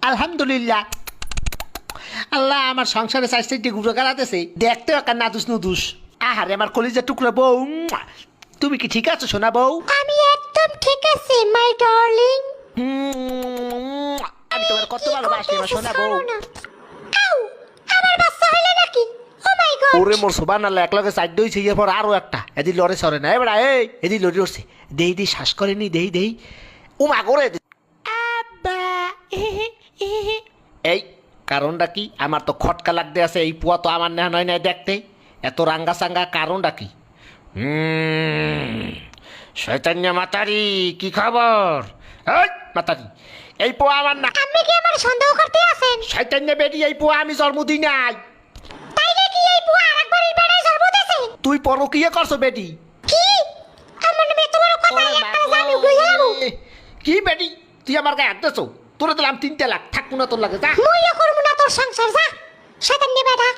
আলহামদুলিল্লাহ। আল্লাহ আমার সংসারে চাইতে গুঁড়ো গালাতেছে, দেখতেও একটা নাদুস নুদুস। আহারে আমার কলিজার টুকরা বউ, তুমি কি ঠিক আছো সোনা বউ? আমি একদম ঠিক আছি মাই ডার্লিং। আমি তোমার কত ভালোবাসি আমার সোনা বউ। আউ, আমার বাচ্চা হইলো নাকি? ও মাই গড। ওরে মোর সোবান আল্লাহ একলগে সাইড দইছে এরপর আরো একটা এদি লড়ে সরে না এবার এদি লড়ে উঠছে, দেহি দেহি শ্বাস করেনি, দেহি দেহি ও মা করে আব্বা। এই কারণটা কি? আমার তো খটকা লাগতে আছে, এই পুয়া তো আমার নেহা নয় নাই দেখতে, এত রাঙ্গা সাঙ্গা কারণটা কি? শয়তান্য মাতারি, কি খবর? এই মাতারি, এই পোয়া আমার না। আপনি কি আমার সন্দেহ করতে আছেন? শয়তান্য বেটি, এই পোয়া আমি জন্মদিন নাই। তাইলে কি এই বুয়া আরেকবারের বেড়ায় জন্ম দিয়েছে? তুই পরকিয়া করছো বেটি? কি? আমার নামে এত বড় কথা, একটা আমি উড়ে যাবো। কি বেটি, তুই আমার গায়ে হাত দিছো? তোরে দিলাম 3 লাখ, থাকবো না তোর লাগে, যা। মুইও করবো না তোর সংসার, যা শয়তান নে বেটা।